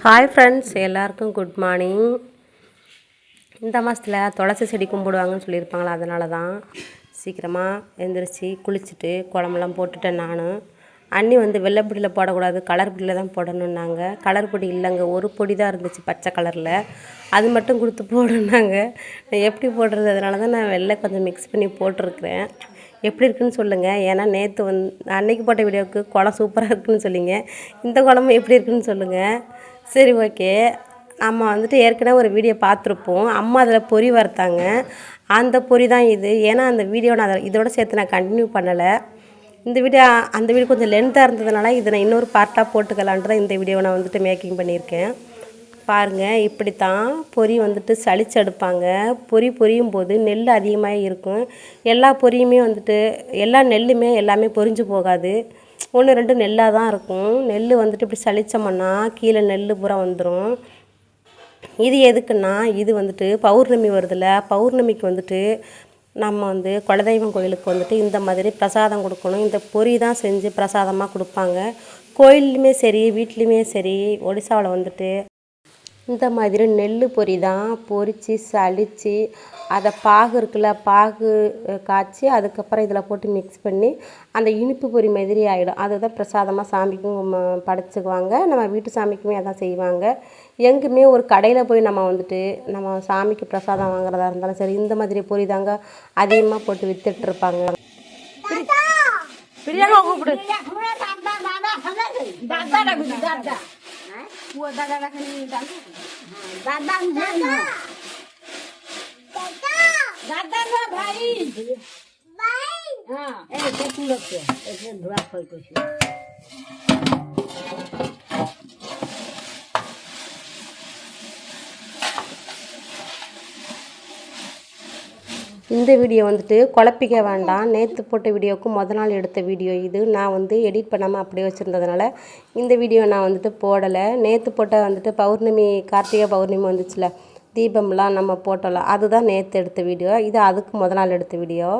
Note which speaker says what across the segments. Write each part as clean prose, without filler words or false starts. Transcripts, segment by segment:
Speaker 1: Hi friends, எல்லாருக்கும் good morning. இந்த மாதத்தில் துளசி செடி கும்பிடுவாங்கன்னு சொல்லியிருப்பாங்களா, அதனால தான் சீக்கிரமாக எழுந்திரிச்சி குளிச்சுட்டு குழம்புலாம் போட்டுட்டேன். நான் அண்ணி வந்து வெள்ளை பொடியில் போடக்கூடாது, கலர் பொடியில் தான் போடணுன்னாங்க. கலர் பொடி இல்லைங்க, ஒரு பொடி தான் இருந்துச்சு பச்சை கலரில், அது மட்டும் கொடுத்து போடணுன்னாங்க. எப்படி போடுறது? அதனால தான் நான் வெள்ளை கொஞ்சம் மிக்ஸ் பண்ணி போட்டிருக்கிறேன். எப்படி இருக்குன்னு சொல்லுங்கள். ஏன்னா நேற்று அன்னைக்கு போட்ட வீடியோவுக்கு குழம்பு சூப்பராக இருக்குதுன்னு சொல்லிங்க, இந்த குழம்பு எப்படி இருக்குதுன்னு சொல்லுங்கள். சரி, ஓகே. நம்ம வந்துட்டு ஏற்கனவே ஒரு வீடியோ பார்த்துருப்போம். அம்மா அதில் பொரி வறுத்தாங்க, அந்த பொரி தான் இது. ஏன்னா அந்த வீடியோ நான் இதோட சேர்த்து நான் கண்டினியூ பண்ணலை. இந்த வீடியோ அந்த வீடியோ கொஞ்சம் லென்த்தாக இருந்ததுனால இதை நான் இன்னொரு பார்ட்டாக போட்டுக்கலான்ட்டு தான் இந்த வீடியோவை நான் வந்துட்டு மேக்கிங் பண்ணியிருக்கேன். பாருங்கள், இப்படி தான் பொரி வந்துட்டு சளிச்செடுப்பாங்க. பொரியும் போது நெல் அதிகமாக இருக்கும். எல்லா பொரியுமே வந்துட்டு எல்லா நெல்லுமே எல்லாமே பொரிஞ்சு போகாது, 1-2 நெல்லாக தான் இருக்கும். நெல் வந்துட்டு இப்படி சளிச்சோம்னா கீழே நெல் பூரா வந்துடும். இது எதுக்குன்னா, இது வந்துட்டு பௌர்ணமி வருதுல்ல, பௌர்ணமிக்கு வந்துட்டு நம்ம வந்து குலதெய்வம் கோயிலுக்கு வந்துட்டு இந்த மாதிரி பிரசாதம் கொடுக்கணும். இந்த பொரி தான் செஞ்சு பிரசாதமாக கொடுப்பாங்க. கோயில்லையுமே சரி, வீட்லேயுமே சரி, ஒடிசாவில் வந்துட்டு இந்த மாதிரி நெல் பொரி தான் பொரித்து சளிச்சு அதை பாகு இருக்குல்ல, பாகு காய்ச்சி அதுக்கப்புறம் இதில் போட்டு மிக்ஸ் பண்ணி அந்த இனிப்பு பொரி மாதிரி ஆகிடும். அதுதான் பிரசாதமாக சாமிக்கும் படைச்சிக்குவாங்க. நம்ம வீட்டு சாமிக்குமே அதான் செய்வாங்க. எங்குமே ஒரு கடையில் போய் நம்ம வந்துட்டு நம்ம சாமிக்கு பிரசாதம் வாங்குறதா இருந்தாலும் சரி, இந்த மாதிரி பொரி தாங்க அதிகமாக போட்டு விற்றுட்ருப்பாங்க. இந்த வீடியோ வந்துட்டு குழப்பிக்க வேண்டாம். நேற்று போட்ட வீடியோவுக்கு நாள் எடுத்த வீடியோ இது. நான் வந்து எடிட் பண்ணாமல் அப்படியே வச்சுருந்ததுனால இந்த வீடியோ நான் வந்துட்டு போடலை. நேற்று போட்ட வந்துட்டு பௌர்ணமி, கார்த்திகை பௌர்ணமி வந்துச்சுல, தீபம்லாம் நம்ம போட்டோம்ல, அதுதான் நேற்று எடுத்த வீடியோ. இது அதுக்கு நாள் எடுத்த வீடியோ.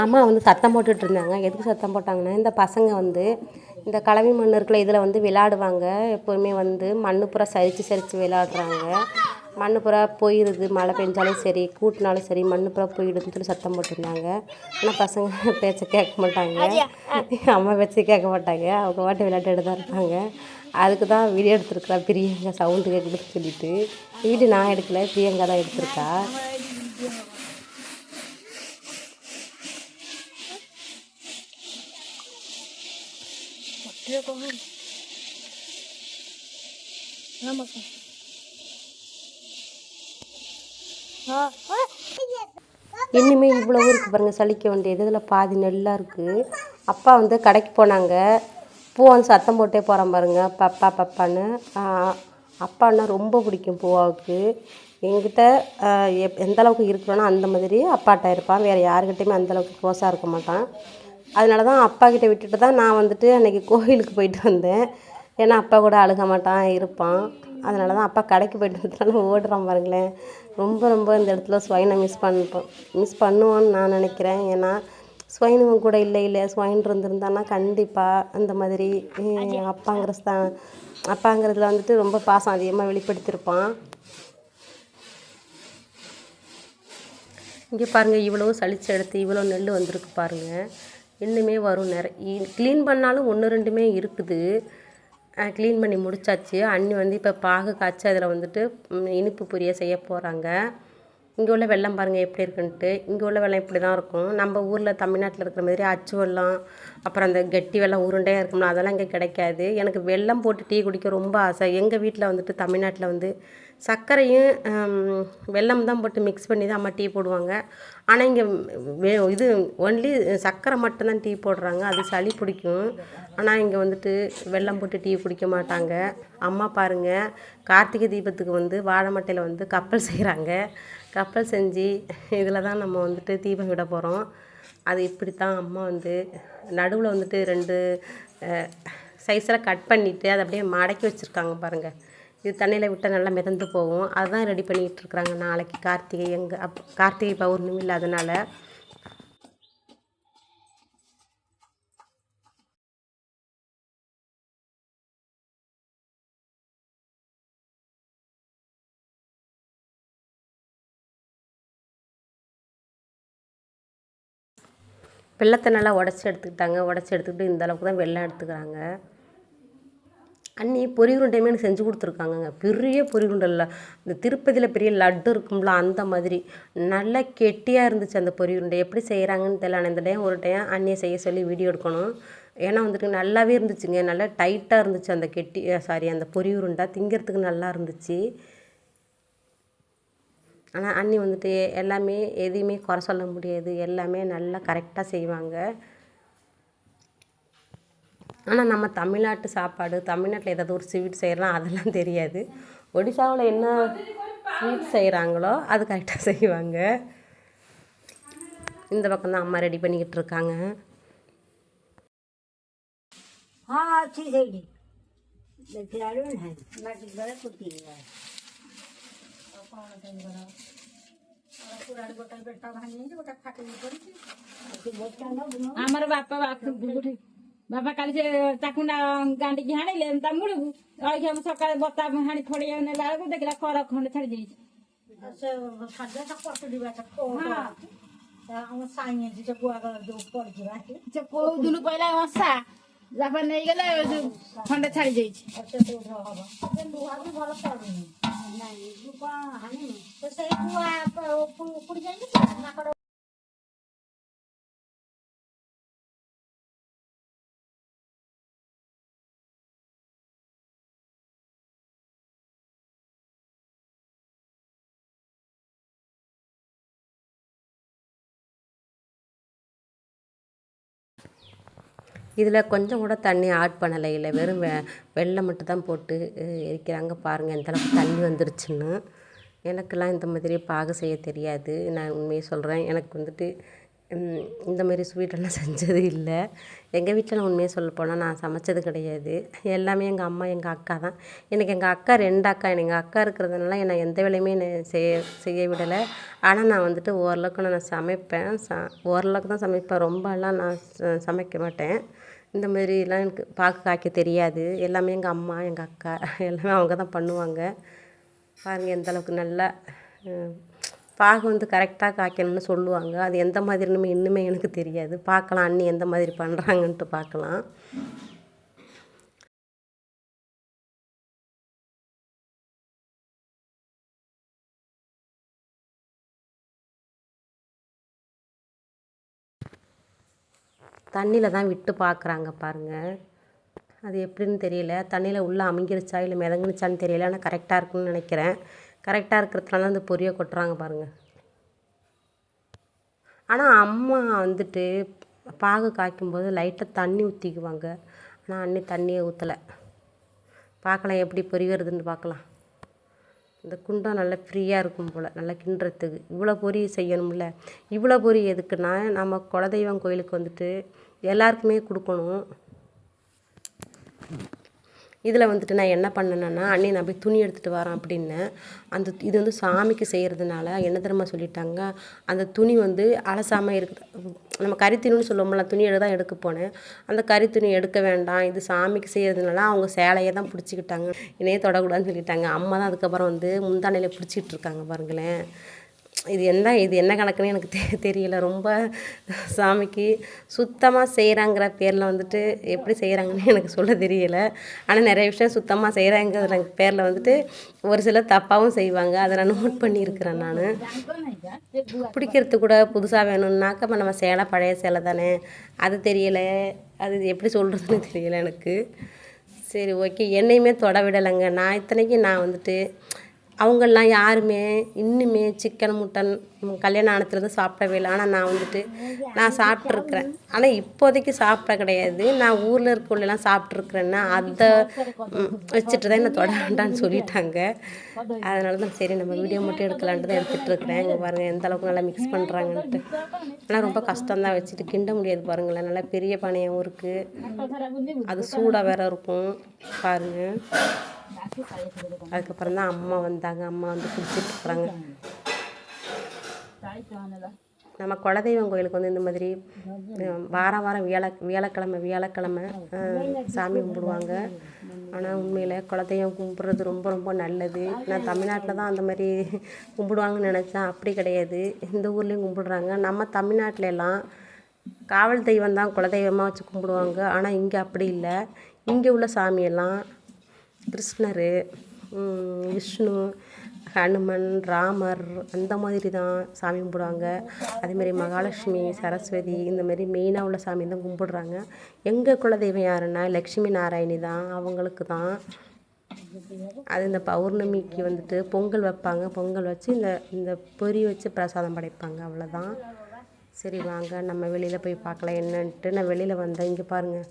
Speaker 1: அம்மா வந்து சத்தம் போட்டுட்டு இருந்தாங்க. எதுக்கு சத்தம் போட்டாங்கன்னா, இந்த பசங்க வந்து இந்த கலவி மண் இருக்குல்ல, இதில் வந்து விளையாடுவாங்க. எப்போவுமே வந்து மண்ணு பூரா சரித்து விளையாடுறாங்க. மண் பூரா போயிடுது, மழை பெஞ்சாலும் சரி, கூட்டினாலும் சரி, மண் பூரா போயிடுதுன்னு சொல்லி சத்தம் போட்டுருந்தாங்க. ஆனால் பசங்க பேச்சை கேட்க மாட்டாங்க, அம்மா பேச்சை கேட்க மாட்டாங்க. அவங்க பாட்டு விளையாட்டுட்டு தான் இருப்பாங்க. அதுக்கு தான் வீடியோ எடுத்துருக்கா பிரியங்கா, சவுண்டு கேட்குதுன்னு சொல்லிட்டு. வீடியோ நான் எடுக்கலை, பிரியங்கா தான் எடுத்திருக்கா. இன்னுமே இவ்வளவு இருக்குது பாருங்கள், சலிக்க வேண்டியது. இதில் பாதி நெல்லாக இருக்குது. அப்பா வந்து கடைக்கு போனாங்க. பூவான்னு சத்தம் போட்டே போகிறான் பாருங்கள், பப்பா பப்பான்னு. அப்பான்னா ரொம்ப பிடிக்கும் பூவாவுக்கு. என்கிட்ட எந்த அளவுக்கு இருக்கிறோன்னா அந்த மாதிரி அப்பாட்ட இருப்பான். வேறு யாருக்கிட்டையுமே அந்தளவுக்கு க்ளோஸாக இருக்க மாட்டான். அதனால தான் அப்பாக்கிட்ட விட்டுட்டு தான் நான் வந்துட்டு அன்றைக்கி கோயிலுக்கு போயிட்டு வந்தேன். ஏன்னா அப்பா கூட அழுக மாட்டான், இருப்பான். அதனால தான் அப்பா கடைக்கு போயிட்டு வந்ததுனால ஓடுறான் பாருங்களேன். ரொம்ப இந்த இடத்துல ஸ்வைனை மிஸ் பண்ணுவோன்னு நான் நினைக்கிறேன். ஏன்னா ஸ்வைனும் கூட இல்லை ஸ்வைன் இருந்திருந்தான்னா கண்டிப்பாக அந்த மாதிரி அப்பாங்கிறதுல வந்துட்டு ரொம்ப பாசம் அதிகமாக வெளிப்படுத்தியிருப்பான். இங்கே பாருங்கள், இவ்வளோ சளிச்சு எடுத்து இவ்வளோ நெல் வந்திருக்கு பாருங்கள். இன்னுமே வரும். க்ளீன் பண்ணாலும் 1-2 இருக்குது. க்ளீன் பண்ணி முடிச்சாச்சு. அண்ணி வந்து இப்போ பாகு காய்ச்சி அதில் வந்துட்டு இனிப்பு பொரிய செய்ய போகிறாங்க. இங்கே உள்ள வெல்லம் பாருங்கள் எப்படி இருக்குன்ட்டு. இங்கே உள்ள வெல்லம் இப்படி தான் இருக்கும். நம்ம ஊரில் தமிழ்நாட்டில் இருக்கிற மாதிரி அச்சு வெல்லம், அப்புறம் அந்த கெட்டி வெல்லம் உருண்டையாக இருக்கும்ல, அதெல்லாம் இங்கே கிடைக்காது. எனக்கு வெல்லம் போட்டு டீ குடிக்க ரொம்ப ஆசை. எங்கள் வீட்டில் வந்துட்டு தமிழ்நாட்டில் வந்து சர்க்கரையும் வெல்லம் தான் போட்டு மிக்ஸ் பண்ணி தான் அம்மா டீ போடுவாங்க. ஆனால் இங்கே இது ஒன்லி சர்க்கரை மட்டும்தான் டீ போடுறாங்க. அது சளி பிடிக்கும். ஆனால் இங்கே வந்துட்டு வெல்லம் போட்டு டீ குடிக்க மாட்டாங்க. அம்மா பாருங்கள், கார்த்திகை தீபத்துக்கு வந்து வாழை மட்டையில் வந்து கப்பல் செய்கிறாங்க. கப்பல் செஞ்சு இதில் தான் நம்ம வந்துட்டு தீபம் விட போகிறோம். அது இப்படி தான் அம்மா வந்து நடுவில் வந்துட்டு 2 சைஸில் கட் பண்ணிவிட்டு அதை அப்படியே மடக்கி வச்சுருக்காங்க பாருங்கள். இது தண்ணியில் விட்டால் நல்லா மிதந்து போகும். அதுதான் ரெடி பண்ணிகிட்டு இருக்கிறாங்க. நாளைக்கு கார்த்திகை கார்த்திகை பௌர்ணமி இல்லாதனால. வெல்லத்தை நல்லா உடச்சி எடுத்துக்கிட்டாங்க. உடச்சி எடுத்துக்கிட்டு இந்த அளவுக்கு தான் வெல்லம் எடுத்துக்கிறாங்க. அண்ணி பொரி உருண்டையுமே எனக்கு செஞ்சு கொடுத்துருக்காங்கங்க. பெரிய பொரி உருண்டை இல்லை, இந்த திருப்பதியில் பெரிய லட்டு இருக்கும்ல அந்த மாதிரி நல்லா கெட்டியாக இருந்துச்சு அந்த பொரி உருண்டை. எப்படி செய்கிறாங்கன்னு தெரியல. ஆனால் இந்த டைம் ஒரு டைம் அண்ணியை செய்ய சொல்லி வீடியோ எடுக்கணும். ஏன்னா வந்துட்டு நல்லாவே இருந்துச்சுங்க. நல்லா டைட்டாக இருந்துச்சு அந்த அந்த பொரி உருண்டை. திங்கிறதுக்கு நல்லா இருந்துச்சு. ஆனால் அண்ணி வந்துட்டு எல்லாமே எதையுமே குறை சொல்ல முடியாது. எல்லாமே நல்லா கரெக்டாக செய்வாங்க. ஆனால் நம்ம தமிழ்நாட்டு சாப்பாடு, தமிழ்நாட்டில் ஏதாவது ஒரு ஸ்வீட் செய்கிறோம் அதெல்லாம் தெரியாது. ஒடிசாவில் என்ன ஸ்வீட் செய்கிறாங்களோ அது கரெக்டாக செய்வாங்க. இந்த பக்கம் தான் அம்மா ரெடி பண்ணிக்கிட்டு இருக்காங்க.
Speaker 2: ଆମର ବାପା କାଲି ସେ ଚାକୁଣ୍ଡା ଗାଣ୍ଡିକି ହାଣିଲେ ତା ମୂଳକୁ ରହିକି ସକାଳେ ବତା ହାଣି ଫୋଡିଆ ନେଲା ବେଳକୁ ଦେଖିଲା କର ଖଣ୍ଡେ ଛାଡି ଯାଇଛି। କୋଉ ଦିନ ପଇଲା ମଶା ବାପା ନେଇଗଲେ ଖଣ୍ଡେ ଛାଡି ଯାଇଛି।
Speaker 1: இதில் கொஞ்சம் கூட தண்ணி ஆட் பண்ணலை. இல்லை வெறும் வெல்லம் மட்டும் தான் போட்டு எரிக்கிறாங்க. பாருங்கள் எந்தளவுக்கு தண்ணி வந்துருச்சுன்னு. எனக்கெல்லாம் இந்த மாதிரி பாகு செய்ய தெரியாது. நான் உண்மையை சொல்கிறேன். எனக்கு வந்துட்டு இந்த மாதிரி ஸ்வீட்டெல்லாம் செஞ்சது இல்லை. எங்கள் வீட்டில் நான் உண்மையை சொல்ல போனால் நான் சமைச்சது கிடையாது. எல்லாமே எங்கள் அம்மா எங்கள் அக்கா தான். எனக்கு எங்கள் அக்கா 2 அக்கா. எங்கள் அக்கா இருக்கிறதுனால என்னை எந்த வேலையுமே செய்ய விடலை. ஆனால் நான் வந்துட்டு ஓரளவுக்கு நான் சமைப்பேன். ஓரளவுக்கு தான் சமைப்பேன். ரொம்பலாம் நான் சமைக்க மாட்டேன். இந்த மாதிரிலாம் எனக்கு பாகு காய்க்க தெரியாது. எல்லாமே எங்கள் அம்மா எங்கள் அக்கா எல்லாமே அவங்க தான் பண்ணுவாங்க. பாருங்கள் எந்தளவுக்கு நல்லா பாகு வந்து கரெக்டாக காய்க்கணும்னு சொல்லுவாங்க. அது எந்த மாதிரின்னு இன்னுமே எனக்கு தெரியாது. பார்க்கலாம் அண்ணி எந்த மாதிரி பண்ணுறாங்கன்ட்டு பார்க்கலாம். தண்ணியில் தான் விட்டு பார்க்குறாங்க பாருங்கள். அது எப்படின்னு தெரியல. தண்ணியில் உள்ளே அமுங்கிருச்சா இல்லை மிதங்குனுச்சான்னு தெரியல. ஆனால் கரெக்டாக இருக்குன்னு நினைக்கிறேன். கரெக்டாக இருக்கிறதுனால அந்த பொரியை கொட்டுறாங்க பாருங்கள். ஆனால் அம்மா வந்துட்டு பாகு காய்க்கும்போது லைட்டாக தண்ணி ஊற்றிக்குவாங்க. ஆனால் அண்ணி தண்ணியை ஊற்றலை. பார்க்கலாம் எப்படி பொரி வருதுன்னு பார்க்கலாம். இந்த குண்டம் நல்லா ஃப்ரீயாக இருக்கும் போல் நல்லா கிண்டுறதுக்கு. இவ்வளோ பொரி செய்யணும்ல. இவ்வளோ பொரி எதுக்குன்னா நம்ம குலதெய்வம் கோயிலுக்கு வந்துட்டு எல்லாருக்குமே கொடுக்கணும். இதில் வந்துட்டு நான் என்ன பண்ணேன்னா அண்ணி நான் போய் துணி எடுத்துகிட்டு வரேன் அப்படின்னேன். இது வந்து சாமிக்கு செய்கிறதுனால என்ன தெரியுமா சொல்லிட்டாங்க, அந்த துணி வந்து அலசாமல் இருக்குது. நம்ம கறித்துணின்னு சொல்லுவோம்ல, துணி தான் எடுக்க போனேன். அந்த கறித்துணி எடுக்க வேண்டாம், இது சாமிக்கு செய்கிறதுனால அவங்க சேலையை தான் பிடிச்சிக்கிட்டாங்க. என்னையே தொடக்கூடாதுன்னு சொல்லிட்டாங்க. அம்மா தான் அதுக்கப்புறம் வந்து முந்தானையில் பிடிச்சிக்கிட்டு இருக்காங்க பாருங்களேன். இது என்ன கணக்குன்னு எனக்கு தெரியல. ரொம்ப சாமிக்கு சுத்தமாக செய்கிறாங்கிற பேரில் வந்துட்டு எப்படி செய்கிறாங்கன்னு எனக்கு சொல்ல தெரியல. ஆனால் நிறைய விஷயம் சுத்தமாக செய்கிறாங்கிற பேரில் வந்துட்டு ஒரு சிலர் தப்பாகவும் செய்வாங்க. அதை நான் நோட் பண்ணியிருக்கிறேன். நான் பிடிக்கிறது கூட புதுசாக வேணும்னாக்கா இப்போ நம்ம சேலை பழைய சேலை தானே, அது தெரியலை. அது எப்படி சொல்கிறதுன்னு தெரியல எனக்கு. சரி ஓகே, என்னையுமே தொட விடலைங்க. நான் இத்தனைக்கும் நான் வந்துட்டு அவங்கெல்லாம் யாருமே இன்னுமே சிக்கன் முட்டன் கல்யாணம் ஆனத்துலேருந்து சாப்பிடவே இல்லை. ஆனால் நான் வந்துட்டு நான் சாப்பிட்ருக்குறேன். ஆனால் இப்போதைக்கு சாப்பிட கிடையாது. நான் ஊரில் இருக்கக்குள்ளெல்லாம் சாப்பிட்ருக்குறேன்னா அதை வச்சுட்டு தான் என்ன தொட வேண்டான்னு சொல்லிட்டாங்க. அதனால தான் சரி நம்ம வீடியோ மட்டும் எடுக்கலான்ட்டு தான் எடுத்துகிட்ருக்குறேன். இங்கே பாருங்கள் எந்த அளவுக்கு நல்லா மிக்ஸ் பண்ணுறாங்கன்ட்டு. ஆனால் ரொம்ப கஷ்டம்தான் வச்சுட்டு கிண்ட முடியாது பாருங்களேன். நல்லா பெரிய பானையாகவும் இருக்குது, அது சூடாக வேற இருக்கும் பாருங்கள். அதுக்கப்புறம் தான் அம்மா வந்தாங்க. அம்மா வந்து குடிச்சிட்ருக்குறாங்க. நம்ம குலதெய்வம் கோயிலுக்கு வந்து இந்த மாதிரி வாரம் வாரம் வியாழக்கிழமை சாமி கும்பிடுவாங்க. ஆனால் உண்மையில் குலதெய்வம் கும்பிட்றது ரொம்ப ரொம்ப நல்லது. நான் தமிழ்நாட்டில் தான் அந்த மாதிரி கும்பிடுவாங்கன்னு நினச்சேன். அப்படி கிடையாது, இந்த ஊர்லேயும் கும்பிடுறாங்க. நம்ம தமிழ்நாட்டில எல்லாம் காவல் தெய்வம் தான் குலதெய்வமாக வச்சு கும்பிடுவாங்க. ஆனால் இங்கே அப்படி இல்லை. இங்கே உள்ள சாமியெல்லாம் கிருஷ்ணர், விஷ்ணு, ஹனுமன், ராமர் அந்த மாதிரி தான் சாமி கும்பிடுவாங்க. அதேமாதிரி மகாலட்சுமி, சரஸ்வதி இந்த மாதிரி மெயினாக உள்ள சாமி தான் கும்பிடுறாங்க. எங்கள் குலதெய்வம் யாருன்னா லக்ஷ்மி நாராயணி தான், அவங்களுக்கு தான். அது இந்த பௌர்ணமிக்கு வந்துட்டு பொங்கல் வைப்பாங்க. பொங்கல் வச்சு இந்த பொரி வச்சு பிரசாதம் படைப்பாங்க, அவ்வளோதான். சரி வாங்க நம்ம வெளியில் போய் பார்க்கலாம் என்னன்ட்டு. நான் வெளியில் வந்தேன். இங்கே பாருங்கள்,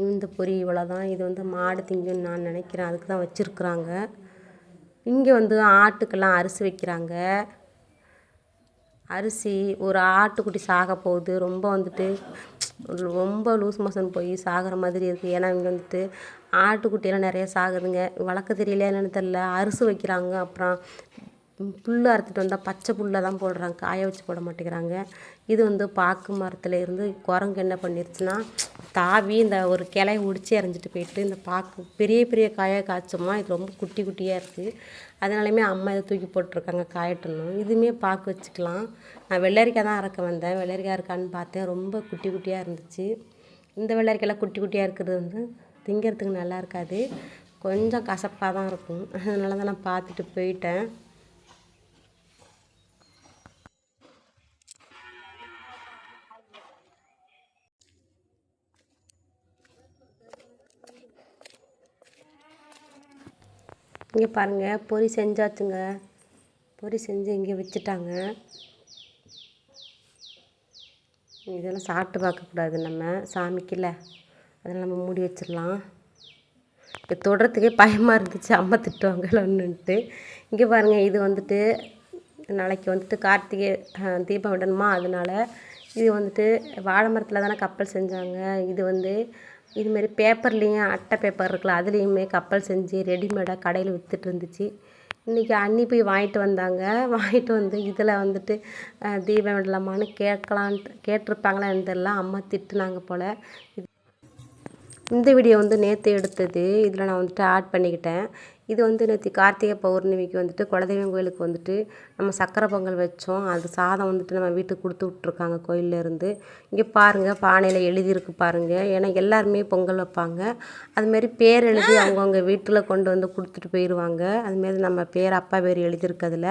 Speaker 1: இந்த பொரி இவ்வளோ தான். இது வந்து மாடு திங்குன்னு நான் நினைக்கிறேன், அதுக்கு தான் வச்சுருக்குறாங்க. இங்கே வந்து ஆட்டுக்கெல்லாம் அரிசி வைக்கிறாங்க. அரிசி ஒரு ஆட்டுக்குட்டி சாக போகுது, ரொம்ப லூஸ் மோஷன் போய் சாகிற மாதிரி இருக்குது. ஏன்னா இங்கே வந்துட்டு ஆட்டுக்குட்டியெல்லாம் நிறைய சாகுதுங்க. வளர்க்க தெரியல என்னென்னு தெரில. அரிசி வைக்கிறாங்க. அப்புறம் புல் அறுத்துட்டு வந்தால் பச்சை புல்லை தான் போடுறாங்க, காய வச்சு போட மாட்டேங்கிறாங்க. இது வந்து பாக்கு மரத்தில் இருந்து குரங்கு என்ன பண்ணிருச்சுன்னா தாவி இந்த ஒரு கிளையை ஒடிச்சு எறிஞ்சிட்டு போயிட்டு இந்த பாக்கு பெரிய பெரிய காயாக காய்ச்சோமா. இது ரொம்ப குட்டி குட்டியாக இருக்குது. அதனாலையுமே அம்மா இதை தூக்கி போட்டிருக்காங்க காயட்டணும். இதுவுமே பாக்கு வச்சுக்கலாம். நான் வெள்ளரிக்காய் தான் அறக்க வந்தேன். வெள்ளரிக்காய் இருக்கான்னு பார்த்தேன், ரொம்ப குட்டி குட்டியாக இருந்துச்சு. இந்த வெள்ளரிக்காயெல்லாம் குட்டி குட்டியாக இருக்கிறது வந்து திங்கிறதுக்கு நல்லா இருக்காது, கொஞ்சம் கசப்பாக தான் இருக்கும். அதனால தான் நான் பார்த்துட்டு போயிட்டேன். இங்கே பாருங்கள், பொரி செஞ்சாச்சுங்க. பொரி செஞ்சு இங்கே வச்சுட்டாங்க. இதெல்லாம் சாப்பிட்டு பார்க்கக்கூடாது நம்ம சாமிக்குல, அதெல்லாம் நம்ம மூடி வச்சிடலாம். இப்போ தொடுறதுக்கே பயமாக இருந்துச்சு, அம்மா திட்டுவாங்கன்னு. இங்கே பாருங்கள், இது வந்துட்டு நாளைக்கு வந்துட்டு கார்த்திகை தீபம் விடணுமா, அதனால இது வந்துட்டு வாழை மரத்தில் தானே கப்பல் செஞ்சாங்க. இது வந்து இதுமாரி பேப்பர்லேயும் அட்டை பேப்பர் இருக்குல்ல, அதுலேயுமே கப்பல் செஞ்சு ரெடிமேடாக கடையில் விற்றுட்டு இருந்துச்சு. இன்றைக்கி அண்ணி போய் வாங்கிட்டு வந்தாங்க. வாங்கிட்டு வந்து இதில் வந்துட்டு தீபம் விடலாமான்னு கேட்டிருப்பாங்களான்னு தெரியல, அம்மா திட்டுனாங்க போல். இந்த வீடியோ வந்து நேற்று எடுத்தது, இதில் நான் வந்துட்டு ஆட் பண்ணிக்கிட்டேன். இது வந்து நேற்று கார்த்திகை பௌர்ணமிக்கு வந்துட்டு குலதெய்வம் கோயிலுக்கு வந்துட்டு நம்ம சக்கரை பொங்கல் வச்சோம். அது சாதம் வந்துட்டு நம்ம வீட்டுக்கு கொடுத்து விட்ருக்காங்க கோயிலேருந்து. இங்கே பாருங்கள், பானையில் எழுதியிருக்கு பாருங்கள். ஏன்னா எல்லாருமே பொங்கல் வைப்பாங்க. அதுமாரி பேர் எழுதி அவங்கவுங்க வீட்டில் கொண்டு வந்து கொடுத்துட்டு போயிடுவாங்க. அதுமாரி நம்ம பேர் அப்பா பேர் எழுதியிருக்கு, அதில்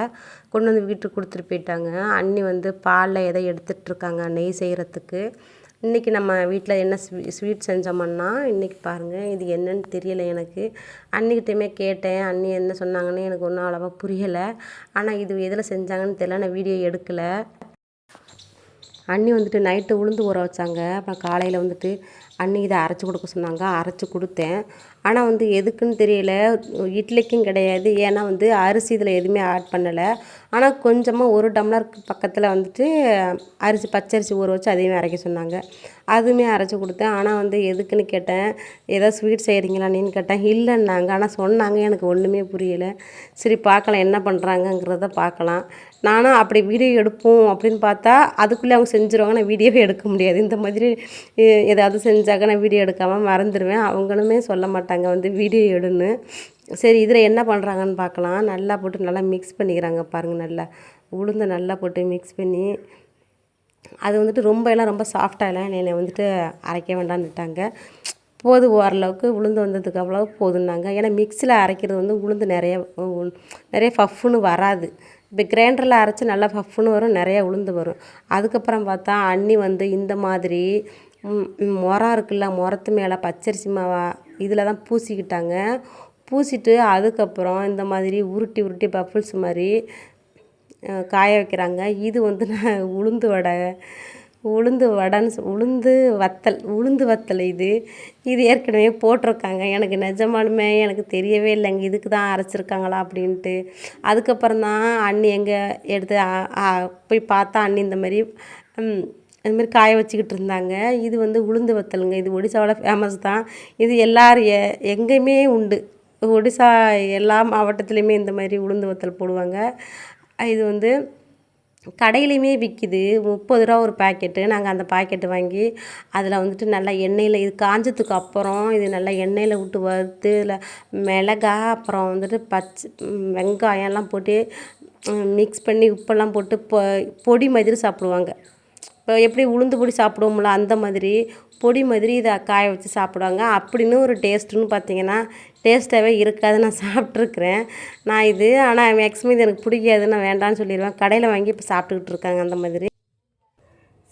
Speaker 1: கொண்டு வந்து வீட்டுக்கு கொடுத்துட்டு போயிட்டாங்க. அண்ணி வந்து பாலில் எதை எடுத்துகிட்ருக்காங்க நெய் செய்கிறதுக்கு. இன்றைக்கி நம்ம வீட்டில் என்ன ஸ்வீட் செஞ்சோம்னா, இன்றைக்கி பாருங்கள், இது என்னன்னு தெரியலை எனக்கு. அன்னிக்கிட்டையுமே கேட்டேன், அண்ணி என்ன சொன்னாங்கன்னு எனக்கு ஒன்றும் அவ்வளோவா புரியலை. ஆனால் இது எதில் செஞ்சாங்கன்னு தெரியல, நான் வீடியோ எடுக்கலை. அண்ணி வந்துட்டு நைட்டு உளுந்து ஊற வச்சாங்க. அப்புறம் காலையில் வந்துட்டு அண்ணி இதை அரைச்சி கொடுக்க சொன்னாங்க, அரைச்சி கொடுத்தேன். ஆனால் வந்து எதுக்குன்னு தெரியல, இட்லிக்கும் கிடையாது. ஏன்னா வந்து அரிசி இதில் எதுவுமே ஆட் பண்ணலை. ஆனால் கொஞ்சமாக ஒரு டம்ளருக்கு பக்கத்தில் வந்துட்டு பச்சரிசி ஊற வச்சு அதையுமே அரைக்க சொன்னாங்க, அதுவுமே அரைச்சி கொடுத்தேன். ஆனால் வந்து எதுக்குன்னு கேட்டேன், ஏதோ ஸ்வீட் செய்கிறீங்களான்னு கேட்டேன். இல்லைன்னாங்க. ஆனால் சொன்னாங்க, எனக்கு ஒன்றுமே புரியலை. சரி பார்க்கலாம் என்ன பண்ணுறாங்கங்கிறத பார்க்கலாம். நானும் அப்படி வீடியோ எடுப்போம் அப்படின்னு பார்த்தா அதுக்குள்ளே அவங்க செஞ்சுருவாங்க, நான் வீடியோவே எடுக்க முடியாது. இந்த மாதிரி ஏதாவது செஞ்சாக்க நான் வீடியோ எடுக்காமல் மறந்துடுவேன். அவங்களுமே சொல்ல மாட்டாங்க வந்து வீடியோ எடுன்னு. சரி இதில் என்ன பண்ணுறாங்கன்னு பார்க்கலாம். நல்லா போட்டு நல்லா மிக்ஸ் பண்ணிக்கிறாங்க பாருங்கள். நல்லா உளுந்தை நல்லா போட்டு மிக்ஸ் பண்ணி, அது வந்துட்டு ரொம்ப சாஃப்டாகலாம் என்னை வந்துட்டு அரைக்க வேண்டான்னுட்டாங்க. போது ஓரளவுக்கு உளுந்து வந்ததுக்கு அவ்வளோ போதுன்னாங்க. ஏன்னா மிக்ஸியில் அரைக்கிறது வந்து உளுந்து நிறைய பஃப்னு வராது. இப்போ கிரைண்டரில் அரைச்சி நல்லா பஃப்னு வரும், நிறைய உளுந்து வரும். அதுக்கப்புறம் பார்த்தா அண்ணி வந்து இந்த மாதிரி முறம் இருக்குல்ல, முறத்து மேலே பச்சரிசி மாவா இதில் தான் பூசிக்கிட்டாங்க. பூசிட்டு அதுக்கப்புறம் இந்த மாதிரி உருட்டி உருட்டி பஃபிள்ஸ் மாதிரி காய வைக்கிறாங்க. இது வந்து நான் உளுந்து வடைன்னு உளுந்து வத்தல் இது ஏற்கனவே போட்டிருக்காங்க. எனக்கு நிஜமாலுமே எனக்கு தெரியவே இல்லைங்க, இதுக்கு தான் அரைச்சிருக்காங்களா அப்படின்ட்டு. அதுக்கப்புறம் தான் அண்ணி எங்கே எடுத்து போய் பார்த்தா அண்ணி இந்த மாதிரி காய வச்சுக்கிட்டு இருந்தாங்க. இது வந்து உளுந்து வத்தலுங்க. இது ஒடிசாவில் ஃபேமஸ் தான். இது எல்லாரும் எங்கேயுமே உண்டு. ஒடிசா எல்லா மாவட்டத்துலேயுமே இந்த மாதிரி உளுந்து வத்தல் போடுவாங்க. இது வந்து கடையிலையுமே விற்கிது. 30 ரூபா ஒரு பாக்கெட்டு. நாங்கள் அந்த பாக்கெட்டு வாங்கி அதில் வந்துட்டு நல்லா எண்ணெயில் இது காஞ்சதுக்கு அப்புறம் இது நல்லா எண்ணெயில் விட்டு வறுத்து இதில் மிளகா அப்புறம் வந்துட்டு வெங்காயம்லாம் போட்டு மிக்ஸ் பண்ணி உப்பெல்லாம் போட்டு பொடி மாதிரி சாப்பிடுவாங்க. இப்போ எப்படி உளுந்து பொடி சாப்பிடுவோம்ல அந்த மாதிரி பொடி மாதிரி இதை காய வச்சு சாப்பிடுவாங்க. அப்படின்னு ஒரு டேஸ்ட்டுன்னு பார்த்தீங்கன்னா டேஸ்ட்டாகவே இருக்காது. நான் சாப்பிட்ருக்குறேன் இது. ஆனால் மேக்ஸிமம் இது எனக்கு பிடிக்காது, நான் வேண்டான்னு சொல்லிடுவேன். கடையில் வாங்கி இப்போ சாப்பிட்டுக்கிட்டு இருக்காங்க அந்த மாதிரி.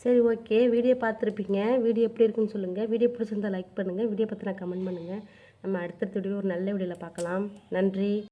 Speaker 1: சரி, ஓகே. வீடியோ பார்த்துருப்பீங்க. வீடியோ எப்படி இருக்குன்னு சொல்லுங்கள். வீடியோ பிடிச்சிருந்தா லைக் பண்ணுங்கள். வீடியோ பற்றி நான் கமெண்ட் பண்ணுங்கள். நம்ம அடுத்த வீடியோ ஒரு நல்ல வீடியோவில் பார்க்கலாம். நன்றி.